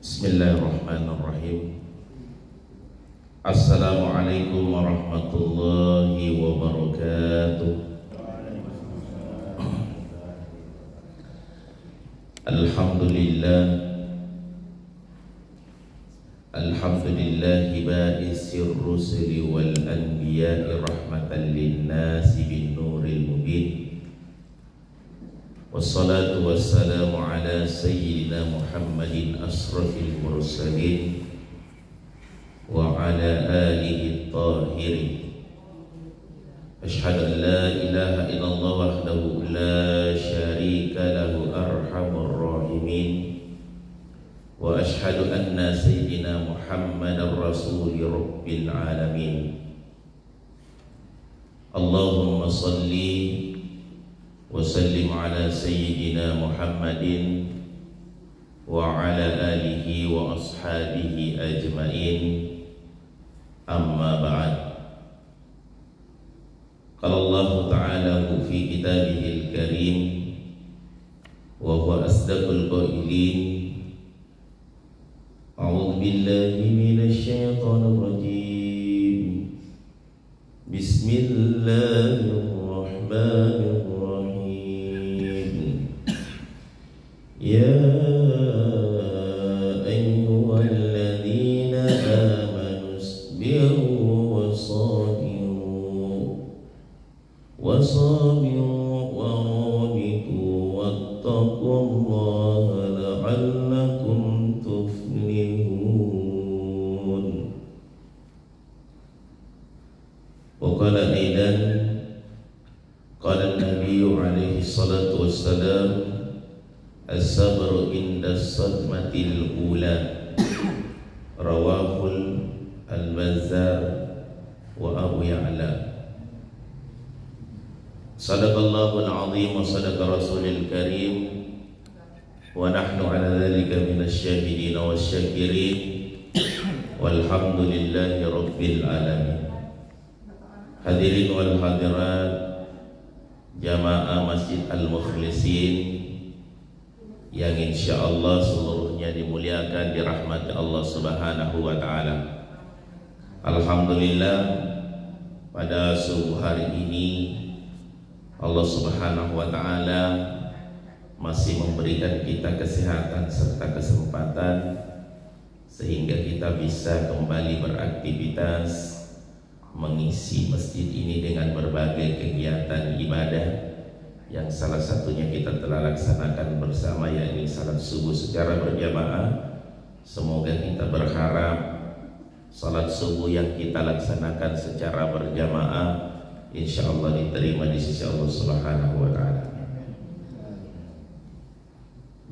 Bismillahirrahmanirrahim. Assalamualaikum warahmatullahi wabarakatuh. Alhamdulillah, alhamdulillahi ba'isir rusuli wal anbiya'i rahmatan linnasi bin nuril mubin. Wassalatu wassalamu ala sayyidina Muhammadin asrafil mursalin wa ala alihi tahirin. Ashhadu an la ilaha illallah wahdahu la syarika lahu arhamur rahimin. Wa ashhadu anna sayyidina Muhammadar rasuli rabbil alamin. Allahumma salli wa sallim ala sayyidina Muhammadin wa ala alihi wa ashabihi ajmain. Amma ba'd. Qala Allah Ta'ala fi kitabihil karim wa huwa asdaqul qailin. A'udzu billahi minasy syaithanir rajim. Bismillahirrahmanirrahim. Ya ayyuhalladzina amanu isbiru wasabiru wa rabitu wattaqullaha la'allakum tuflihun. Wa qala aidan qala an-nabiyyu alaihi salatu wassalam as-sabru inda as-sadmatil ula. Rawahul al-Bazzar wa Abu Ya'la. Sadaqallahul azim wa sadaqa rasulil karim wa nahnu ala dhalika minasyahidin wasyakirin walhamdulillahi rabbil alamin. Hadirin wal hadirat jamaah Masjid Al-Mukhlisin yang insyaallah seluruhnya dimuliakan, dirahmati Allah Subhanahu wa taala. Alhamdulillah, pada subuh hari ini Allah Subhanahu wa taala masih memberikan kita kesehatan serta kesempatan sehingga kita bisa kembali beraktivitas mengisi masjid ini dengan berbagai kegiatan ibadah yang salah satunya kita telah laksanakan bersama, yakni salat subuh secara berjamaah. Semoga kita berharap salat subuh yang kita laksanakan secara berjamaah insyaallah diterima di sisi Allah Subhanahu wa taala.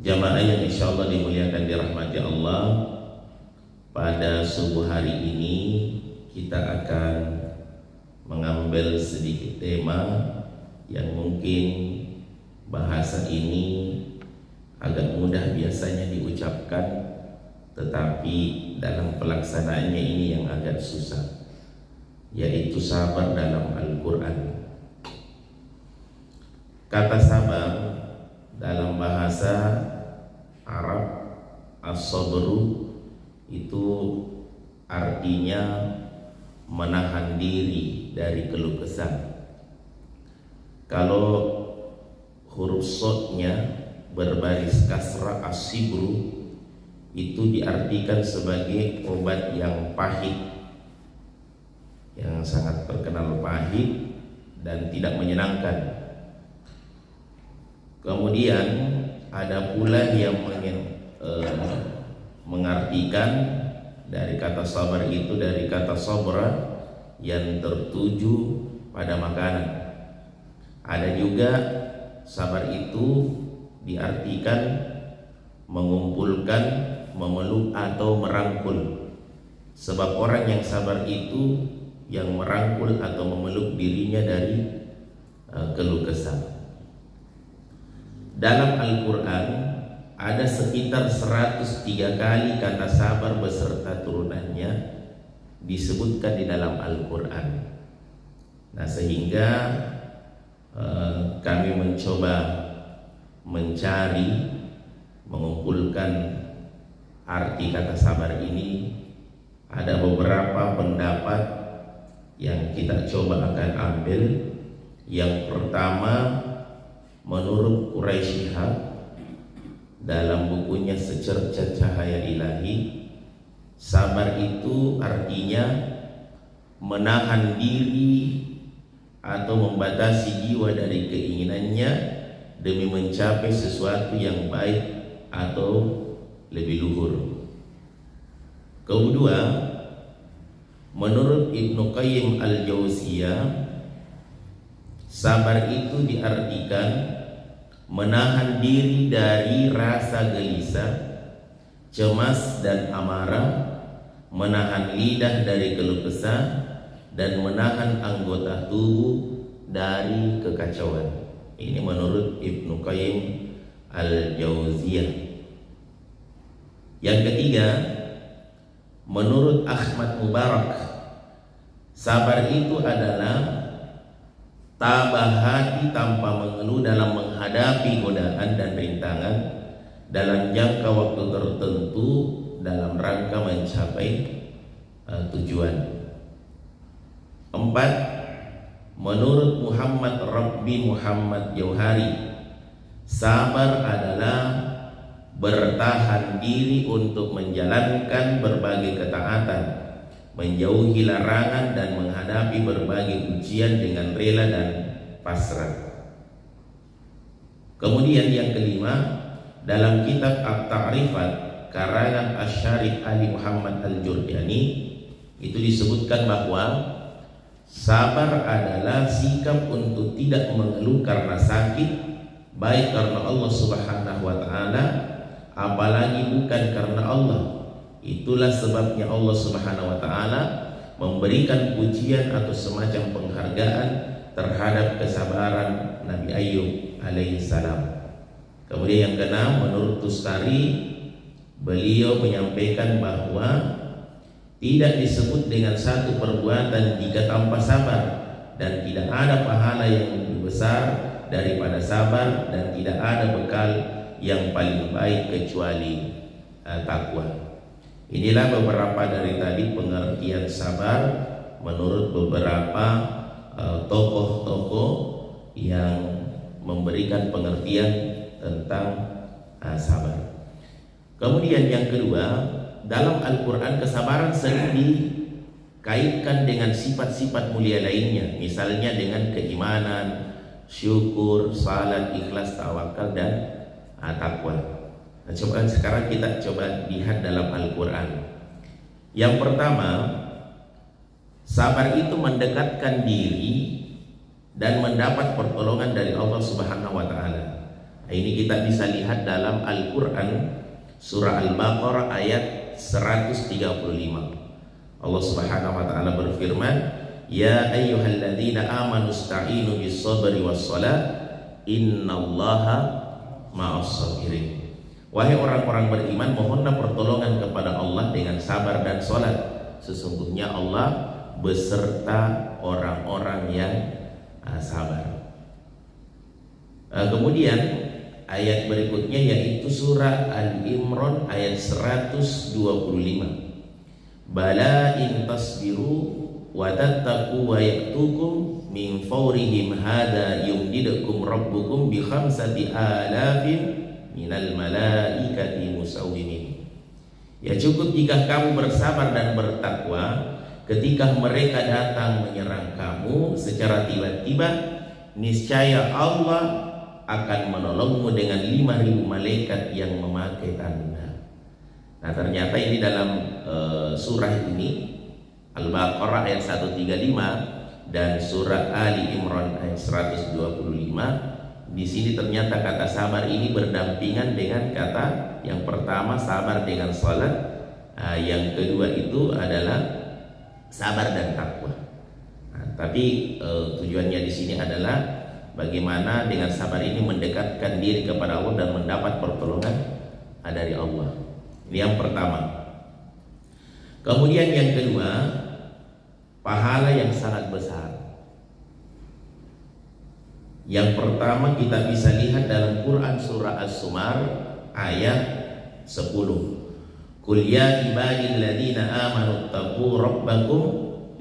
Jamaah yang insyaallah dimuliakan, dirahmati Allah, pada subuh hari ini kita akan mengambil sedikit tema yang mungkin bahasa ini agak mudah biasanya diucapkan, tetapi dalam pelaksanaannya ini yang agak susah, yaitu sabar dalam Al-Quran. Kata sabar dalam bahasa Arab, as-sabru, itu artinya menahan diri dari keluh kesah. Kalau huruf sodnya berbaris kasrah, as-sibru, itu diartikan sebagai obat yang pahit, yang sangat terkenal pahit dan tidak menyenangkan. Kemudian ada pula yang mengartikan dari kata sabar itu dari kata sabra yang tertuju pada makanan. Ada juga sabar itu diartikan mengumpulkan, memeluk atau merangkul. Sebab orang yang sabar itu yang merangkul atau memeluk dirinya dari keluh kesah. Dalam Al-Quran ada sekitar 103 kali kata sabar beserta turunannya disebutkan di dalam Al-Quran. Nah, sehingga kami mencoba mencari, mengumpulkan arti kata sabar ini, ada beberapa pendapat yang kita coba akan ambil. Yang pertama, menurut Quraisy Shihab dalam bukunya Secercah Cahaya Ilahi, sabar itu artinya menahan diri atau membatasi jiwa dari keinginannya demi mencapai sesuatu yang baik atau lebih luhur. Kedua, menurut Ibnu Qayyim Al-Jauziyah, sabar itu diartikan menahan diri dari rasa gelisah, cemas dan amarah, menahan lidah dari keluh kesah, dan menahan anggota tubuh dari kekacauan. Ini menurut Ibnu Qayyim Al-Jauziyah. Yang ketiga, menurut Ahmad Mubarak, sabar itu adalah tabah hati tanpa mengeluh dalam menghadapi godaan dan rintangan dalam jangka waktu tertentu dalam rangka mencapai tujuan. 4. Menurut Muhammad Rabbi Muhammad Jauhari, sabar adalah bertahan diri untuk menjalankan berbagai ketaatan, menjauhi larangan, dan menghadapi berbagai ujian dengan rela dan pasrah. Kemudian yang kelima, dalam kitab At-Ta'rifat karangan Asy-Syarih Ali Muhammad Al-Jurjani itu disebutkan bahwa sabar adalah sikap untuk tidak mengeluh karena sakit, baik karena Allah Subhanahu wa taala, apalagi bukan karena Allah. Itulah sebabnya Allah Subhanahu wa taala memberikan pujian atau semacam penghargaan terhadap kesabaran Nabi Ayyub alaihi salam. Kemudian yang keenam, menurut Tustari, beliau menyampaikan bahwa tidak disebut dengan satu perbuatan jika tanpa sabar, dan tidak ada pahala yang lebih besar daripada sabar, dan tidak ada bekal yang paling baik kecuali takwa. Inilah beberapa dari tadi pengertian sabar menurut beberapa tokoh-tokoh yang memberikan pengertian tentang sabar. Kemudian yang kedua, dalam Al-Quran kesabaran sering dikaitkan dengan sifat-sifat mulia lainnya, misalnya dengan keimanan, syukur, salat, ikhlas, tawakal, dan takwa. Nah, coba sekarang kita coba lihat dalam Al-Quran. Yang pertama, sabar itu mendekatkan diri dan mendapat pertolongan dari Allah Subhanahu wa taala. Nah, ini kita bisa lihat dalam Al-Quran surah Al-Baqarah ayat 135. Allah Subhanahu wa taala berfirman, "Ya ayyuhalladzina amanu ista'inu bis-sabri was-shalah, innallaha ma'as-sabirin." Wahai orang-orang beriman, mohonlah pertolongan kepada Allah dengan sabar dan sholat. Sesungguhnya Allah beserta orang-orang yang sabar. Kemudian ayat berikutnya yaitu surah Al-Imran ayat 125. Bala in tasbiru wa tattaqu wa ya'tukum min fawrihim hadza yumdidukum rabbukum bi khamsati alafin minal malaikati musawwimin. Ya, cukup jika kamu bersabar dan bertakwa ketika mereka datang menyerang kamu secara tiba-tiba, niscaya Allah akan menolongmu dengan 5.000 malaikat yang memakai tanda. Nah, ternyata ini dalam surah ini Al-Baqarah ayat 135 dan surah Ali Imran ayat 125. Di sini ternyata kata sabar ini berdampingan dengan kata yang pertama sabar dengan salat, yang kedua itu adalah sabar dan takwa. Nah, tapi tujuannya di sini adalah bagaimana dengan sabar ini mendekatkan diri kepada Allah dan mendapat pertolongan dari Allah. Ini yang pertama. Kemudian yang kedua, pahala yang sangat besar. Yang pertama kita bisa lihat dalam Quran surah As-Sumar ayat 10. Qul ya ibadilladzina amanu taqu rabbakum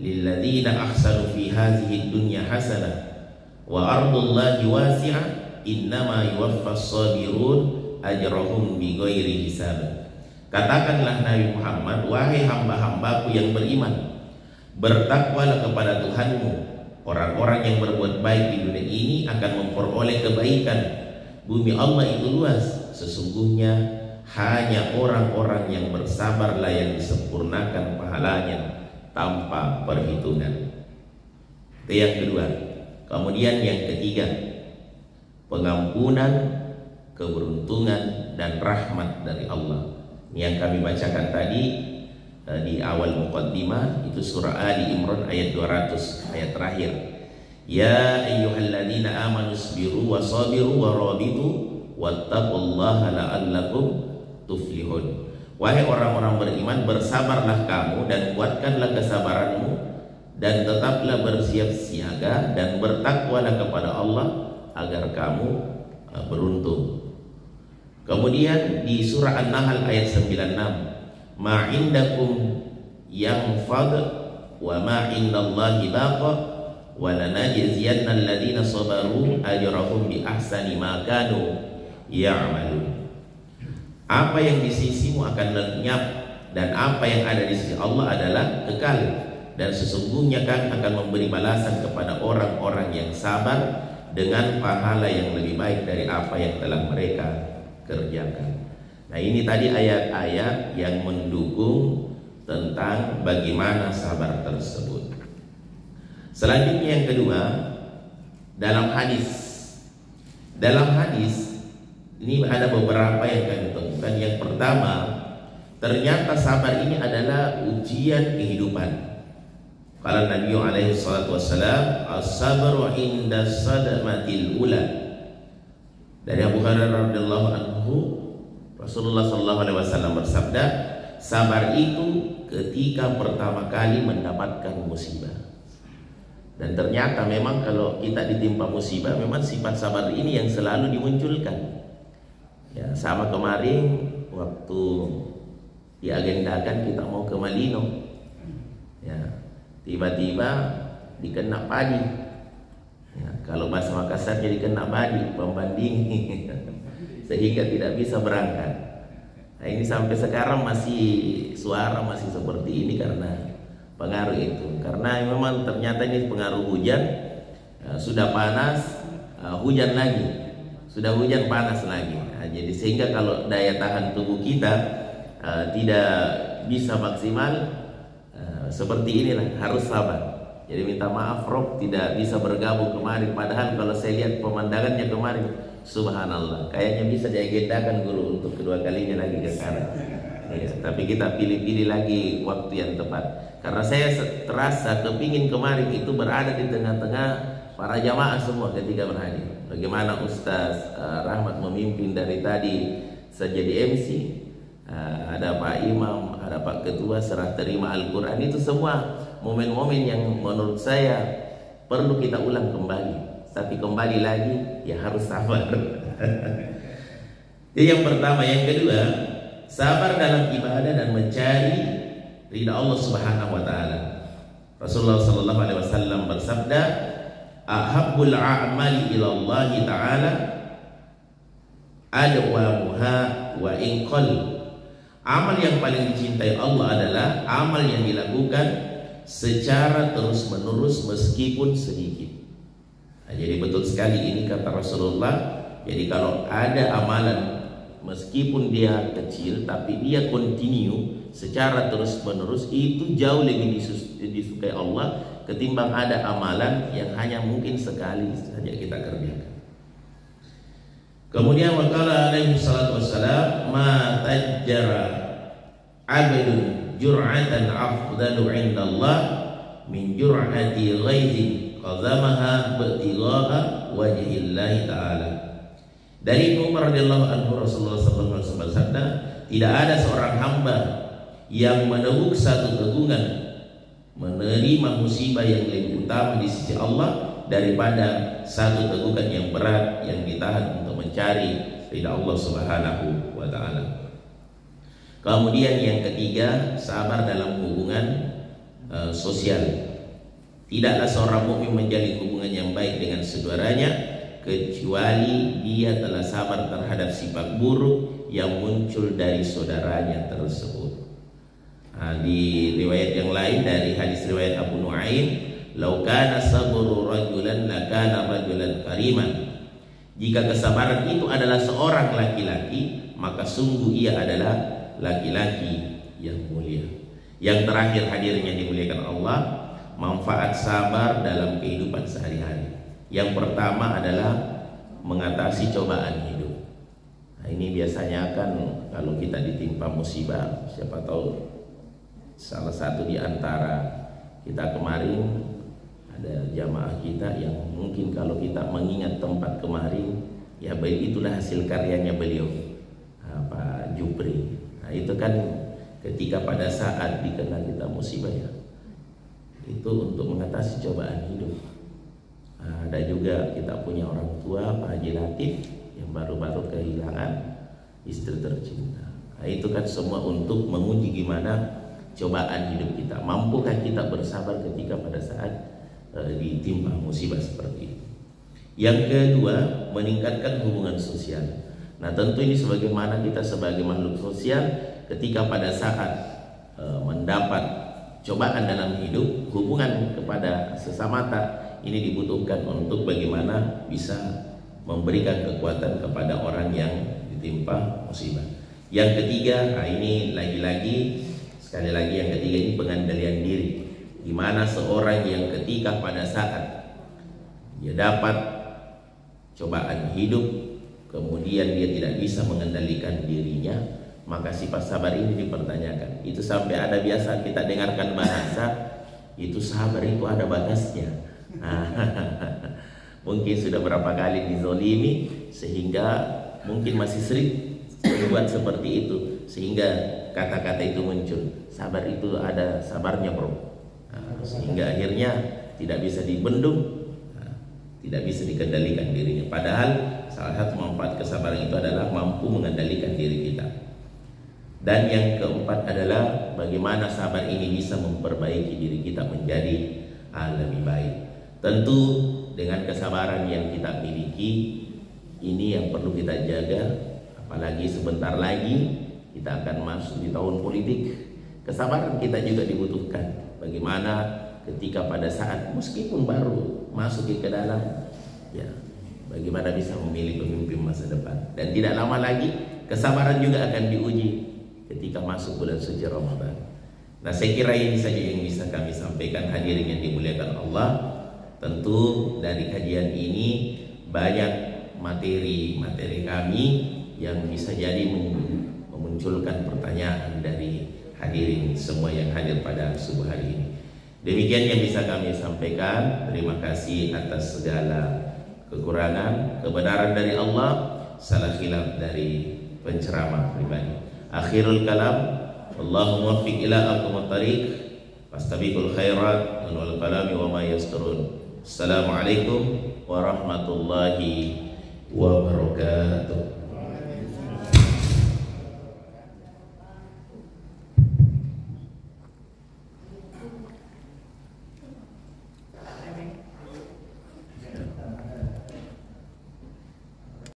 lilladzina ahsanu fi hadhihi dunya hasanah wa ardullahi wasi'ah innama yuwaffas sabirun ajrahum bighairi hisab. Katakanlah Nabi Muhammad, wahai hamba-hambaku yang beriman, bertakwalah kepada Tuhanmu. Orang-orang yang berbuat baik di dunia ini akan memperoleh kebaikan. Bumi Allah itu luas. Sesungguhnya hanya orang-orang yang bersabarlah yang disempurnakan pahalanya tanpa perhitungan. Itu yang kedua. Kemudian yang ketiga, pengampunan, keberuntungan dan rahmat dari Allah. Ini yang kami bacakan tadi di awal muqaddimah, itu surah Ali Imran ayat 200, ayat terakhir. Ya ayyuhalladzina amanu isbiru wa sabiru wa rabitu wattaqullaha la'allakum tuflihun. Wahai orang-orang beriman, bersabarlah kamu dan kuatkanlah kesabaranmu, dan tetaplah bersiap siaga dan bertakwalah kepada Allah agar kamu beruntung. Kemudian di surah An-Nahl ayat 96, ma indakum yanfad wa ma indallahi baqa wa lanajziyanna alladziina sabaru ajrahum bi ahsani ma kanu ya'malun. Apa yang di sisimu akan lenyap dan apa yang ada di sisi Allah adalah kekal, dan sesungguhnya kami akan memberi balasan kepada orang-orang yang sabar dengan pahala yang lebih baik dari apa yang telah mereka kerjakan. Nah, ini tadi ayat-ayat yang mendukung tentang bagaimana sabar tersebut. Selanjutnya yang kedua, dalam hadis ini ada beberapa yang kami temukan. Yang pertama, ternyata sabar ini adalah ujian kehidupan. Kalau Nabi alaihi salatu wassalam, as-sabru inda sadamatil ula. Dari Abu Hurairah radhiyallahu anhu, Rasulullah sallallahu alaihi wasallam bersabda, sabar itu ketika pertama kali mendapatkan musibah. Dan ternyata memang kalau kita ditimpa musibah, memang sifat sabar ini yang selalu dimunculkan. Ya, sama kemarin waktu diagendakan kita mau ke Malino, ya, tiba-tiba dikena padi. Ya, kalau bahasa Makassar jadi kena badi, pembanding, sehingga tidak bisa berangkat. Nah, ini sampai sekarang suara masih seperti ini karena pengaruh itu. Karena memang ternyata ini pengaruh hujan, sudah panas, hujan lagi, sudah hujan panas lagi. Nah, jadi sehingga kalau daya tahan tubuh kita tidak bisa maksimal, seperti inilah, harus sabar. Jadi minta maaf Rob tidak bisa bergabung kemarin, padahal kalau saya lihat pemandangannya kemarin, subhanallah, kayaknya bisa diagendakan guru untuk kedua kalinya lagi ke sana. Ya, tapi kita pilih-pilih lagi waktu yang tepat. Karena saya terasa kepingin kemarin itu berada di tengah-tengah para jamaah semua ketika berhadir. Bagaimana Ustaz Rahmat memimpin dari tadi sejadi MC, ada Pak Imam, ada Pak Ketua serah terima Al-Quran, itu semua momen-momen yang menurut saya perlu kita ulang kembali. Tapi kembali lagi ya harus sabar. Itu yang pertama. Yang kedua, sabar dalam ibadah dan mencari ridha Allah Subhanahu wa taala. Rasulullah sallallahu alaihi wasallam bersabda, ahabbul a'mali ila Allah taala adwamuha wa in qall. Amal yang paling dicintai Allah adalah amal yang dilakukan secara terus-menerus meskipun sedikit. Nah, jadi betul sekali ini kata Rasulullah. Jadi kalau ada amalan meskipun dia kecil tapi dia continue secara terus-menerus, itu jauh lebih disukai Allah ketimbang ada amalan yang hanya mungkin sekali saja kita kerjakan. Kemudian waqala alaihi salatu wassalam, ma tajjara abdun jur'atan afdalu indallah min jur'ati ghaizin qazamaha btigha'a wajhillahi ta'ala. Dari Umar radhiyallahu anhu, Rasulullah sallallahu alaihi wasallam bersabda, tidak ada seorang hamba yang meneguk satu tegungan menerima musibah yang lebih utama di sisi Allah daripada satu tegukan yang berat yang ditahan untuk mencari ridha Allah Subhanahu wa taala. Kemudian yang ketiga, sabar dalam hubungan sosial. Tidaklah seorang mukmin menjalin hubungan yang baik dengan saudaranya kecuali dia telah sabar terhadap sifat buruk yang muncul dari saudaranya tersebut. Di riwayat yang lain dari hadis riwayat Abu Nuaim, "Lau kana sabru rajulan lakana rajulan kariman." Jika kesabaran itu adalah seorang laki-laki, maka sungguh ia adalah laki-laki yang mulia. Yang terakhir hadirin yang dimuliakan Allah, manfaat sabar dalam kehidupan sehari-hari. Yang pertama adalah mengatasi cobaan hidup. Nah, ini biasanya kan kalau kita ditimpa musibah, siapa tahu salah satu di antara kita kemarin ada jamaah kita yang mungkin kalau kita mengingat tempat kemarin, ya baik itulah hasil karyanya beliau, Pak Jupri. Nah, itu kan ketika pada saat dikena kita musibah, ya itu untuk mengatasi cobaan hidup. Ada juga kita punya orang tua Pak Haji Latif yang baru-baru kehilangan istri tercinta. Nah, itu kan semua untuk menguji gimana cobaan hidup kita. Mampukah kita bersabar ketika pada saat ditimpa musibah seperti itu. Yang kedua, meningkatkan hubungan sosial. Nah, tentu ini sebagaimana kita sebagai makhluk sosial, ketika pada saat mendapat cobaan dalam hidup, hubungan kepada sesama ini dibutuhkan untuk bagaimana bisa memberikan kekuatan kepada orang yang ditimpa musibah. Yang ketiga, ini lagi-lagi sekali lagi yang ketiga ini pengendalian diri. Di mana seorang yang ketika pada saat dia dapat cobaan hidup, kemudian dia tidak bisa mengendalikan dirinya, maka sifat sabar ini dipertanyakan. Itu sampai ada biasa kita dengarkan bahasa, itu sabar itu ada batasnya. Mungkin sudah berapa kali dizolimi sehingga mungkin masih sering berbuat seperti itu, sehingga kata-kata itu muncul. Sabar itu ada sabarnya, bro. Sehingga akhirnya tidak bisa dibendung, tidak bisa dikendalikan dirinya. Padahal salah satu manfaat kesabaran itu adalah mampu mengendalikan diri kita. Dan yang keempat adalah bagaimana sabar ini bisa memperbaiki diri kita menjadi lebih baik. Tentu dengan kesabaran yang kita miliki ini yang perlu kita jaga, apalagi sebentar lagi kita akan masuk di tahun politik. Kesabaran kita juga dibutuhkan. Bagaimana ketika pada saat meskipun baru masuk ke dalam, ya bagaimana bisa memilih pemimpin masa depan. Dan tidak lama lagi kesabaran juga akan diuji ketika masuk bulan suci Ramadan. Nah, saya kira ini saja yang bisa kami sampaikan hadirin yang dimuliakan Allah. Tentu dari kajian ini banyak materi-materi kami yang bisa jadi memunculkan pertanyaan dari hadirin semua yang hadir pada subuh hari ini. Demikian yang bisa kami sampaikan. Terima kasih atas segala kekurangan. Kebenaran dari Allah, salah khilaf dari penceramah pribadi. Akhirul kalam, Allahumma waffiq ila aqwamit thariq, fastabiqul khairat wal kalami wa ma yasturun. Assalamualaikum warahmatullahi wabarakatuh.